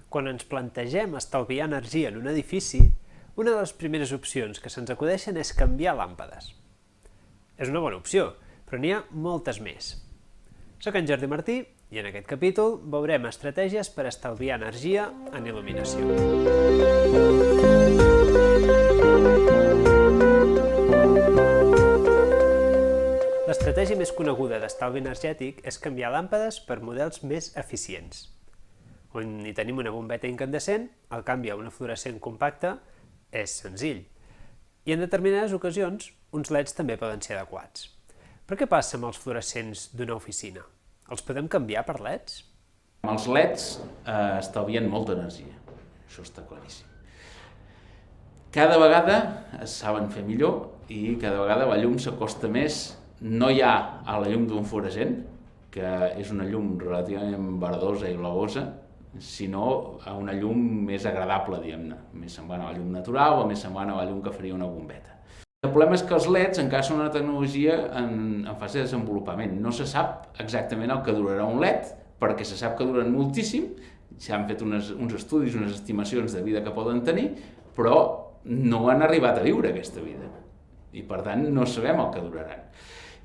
Quan ens plantegem estalviar energia en un edifici, una de les primeres opcions que se'ns acudeixen és canviar làmpades. És una bona opció, però n'hi ha moltes més. Soc en Jordi Martí i en aquest capítol veurem estratègies per estalviar energia en il·luminació. L'estratègia més coneguda d'estalvi energètic és canviar làmpades per models més eficients. On hi tenim una bombeta incandescent, el canvi a una fluorescent compacta és senzill. I en determinades ocasions, uns LEDs també poden ser adequats. Però què passa amb els fluorescents d'una oficina? Els podem canviar per LEDs? Amb els LEDs estalvien molta energia, això està claríssim. Cada vegada es saben fer millor i cada vegada la llum s'acosta més no ja a la llum d'un fluorescent, que és una llum relativament verdosa i blavosa, sinó a una llum més agradable, diguem-ne, més semblant a la llum natural o més semblant a la llum que faria una bombeta. El problema és que els LEDs encara són una tecnologia en fase de desenvolupament. No se sap exactament el que durarà un LED, perquè se sap que duren moltíssim, s'han fet uns estudis, unes estimacions de vida que poden tenir, però no han arribat a viure aquesta vida. I per tant no sabem el que duraran.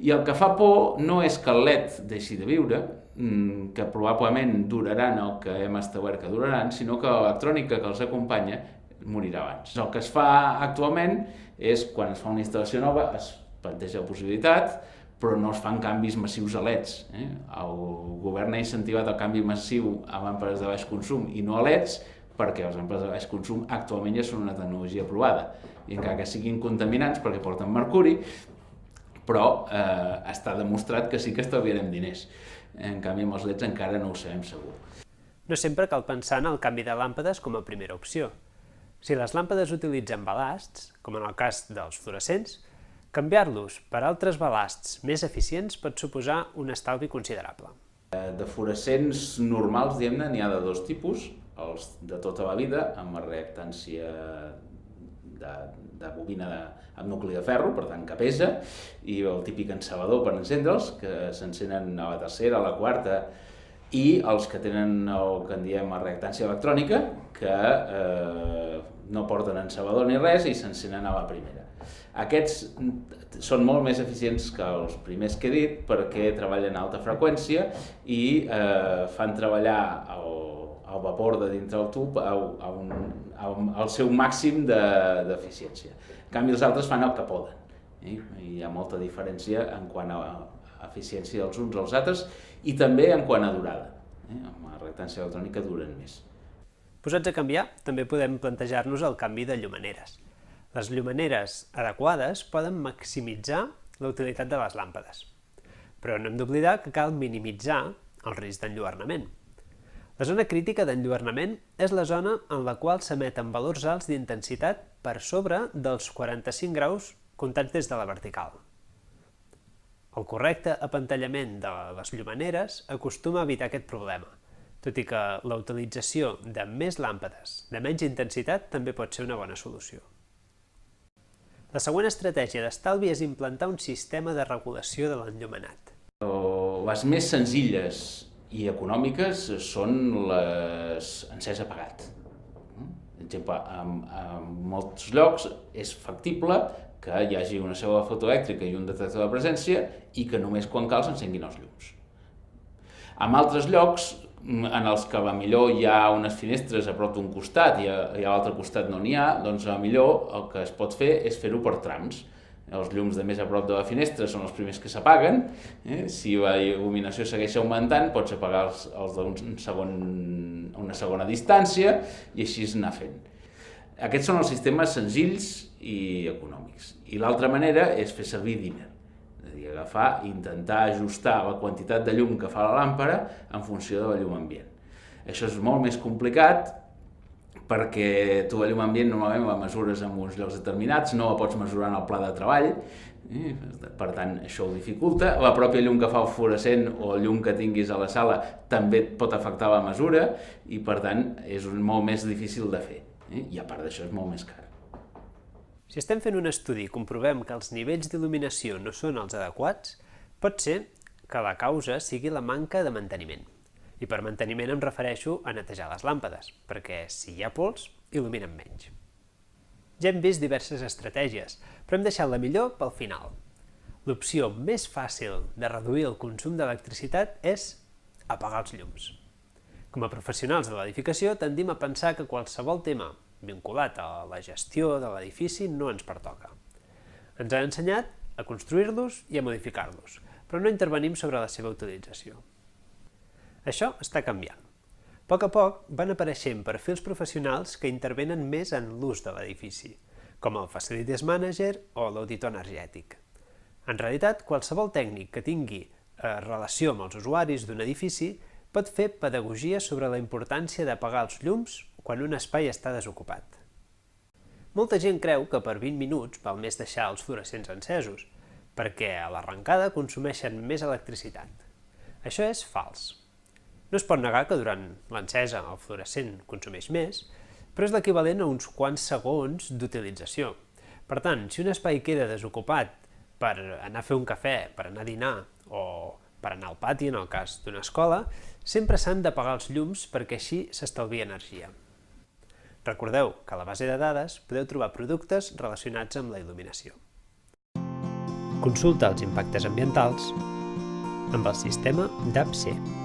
I el que fa por no és que el LED deixi de viure, que probablement duraran el que hem establert que duraran, sinó que l'electrònica que els acompanya morirà abans. El que es fa actualment és, quan es fa una instal·lació nova, es planteja la possibilitat, però no es fan canvis massius a LEDs. El govern ha incentivat el canvi massiu a làmpades de baix consum i no a LEDs, perquè les làmpades de baix consum actualment ja són una tecnologia aprovada. I encara que siguin contaminants perquè porten mercuri, però està demostrat que sí que estalviarem diners. En canvi, amb els LEDs encara no ho sabem segur. No sempre cal pensar en el canvi de làmpades com a primera opció. Si les làmpades utilitzen balasts, com en el cas dels fluorescents, canviar-los per altres balasts més eficients pot suposar un estalvi considerable. De fluorescents normals, diguem-ne, n'hi ha de dos tipus, els de tota la vida, amb la reactància de bobina amb nucli de ferro, per tant que pesa, i el típic encebador per encendre'ls, que s'encenen a la tercera, a la quarta, i els que tenen el que en diem la reactància electrònica, que no porten encebador ni res i s'encenen a la primera. Aquests són molt més eficients que els primers que he dit perquè treballen a alta freqüència i fan treballar el vapor de dintre del tub al seu màxim d'eficiència. En canvi, els altres fan el que poden. Hi ha molta diferència en quant a eficiència dels uns als altres i també en quant a durada. Amb la reactància electrònica duren més. Posats a canviar, també podem plantejar-nos el canvi de llumaneres. Les llumaneres adequades poden maximitzar la utilitat de les làmpades. Però no hem d'oblidar que cal minimitzar el risc d'enlluernament. La zona crítica d'enlluernament és la zona en la qual s'emeten valors alts d'intensitat per sobre dels 45 graus comptats des de la vertical. El correcte apantallament de les llumaneres acostuma a evitar aquest problema, tot i que la utilització de més làmpades de menys intensitat també pot ser una bona solució. La següent estratègia d'estalvi és implantar un sistema de regulació de l'enllumenat. Les més senzilles i econòmiques són les encès apagat. Per exemple, en molts llocs és factible que hi hagi una cel·la fotoelèctrica i un detector de presència i que només quan cal s'encenguin els llums. En altres llocs, en els que potser hi ha unes finestres a prop d'un costat i a l'altre costat no n'hi ha, doncs potser el que es pot fer és fer-ho per trams. Els llums de més a prop de la finestra són els primers que s'apaguen. Si la il·luminació segueix augmentant, pots apagar els d'una segona distància i així anar fent. Aquests són els sistemes senzills i econòmics. I l'altra manera és fer servir dimmer. És a dir, agafar i intentar ajustar la quantitat de llum que fa la làmpara en funció de la llum ambient. Això és molt més complicat perquè tu la llum ambient normalment la mesures en uns llocs determinats, no la pots mesurar en el pla de treball, per tant això ho dificulta. La pròpia llum que fa el fluorescent o llum que tinguis a la sala també et pot afectar la mesura i per tant és molt més difícil de fer. I a part d'això és molt més car. Si estem fent un estudi i comprovem que els nivells d'il·luminació no són els adequats, pot ser que la causa sigui la manca de manteniment. I per manteniment em refereixo a netejar les làmpades, perquè si hi ha pols, il·luminen menys. Ja hem vist diverses estratègies, però hem deixat la millor pel final. L'opció més fàcil de reduir el consum d'electricitat és apagar els llums. Com a professionals de l'edificació tendim a pensar que qualsevol tema vinculat a la gestió de l'edifici no ens pertoca. Ens ha ensenyat a construir-los i a modificar-los, però no intervenim sobre la seva utilització. Això està canviant. A poc van apareixent perfils professionals que intervenen més en l'ús de l'edifici, com el Facilities Manager o l'auditor energètic. En realitat, qualsevol tècnic que tingui relació amb els usuaris d'un edifici pot fer pedagogia sobre la importància d'apagar els llums quan un espai està desocupat. Molta gent creu que per 20 minuts val més deixar els fluorescents encesos, perquè a l'arrencada consumeixen més electricitat. Això és fals. No es pot negar que durant l'encesa el fluorescent consumeix més, però és l'equivalent a uns quants segons d'utilització. Per tant, si un espai queda desocupat per anar a fer un cafè, per anar a dinar o per anar al pati, en el cas d'una escola, sempre s'han d'apagar els llums perquè així s'estalvia energia. Recordeu que a la base de dades podeu trobar productes relacionats amb la il·luminació. Consulta els impactes ambientals amb el sistema DAP-C.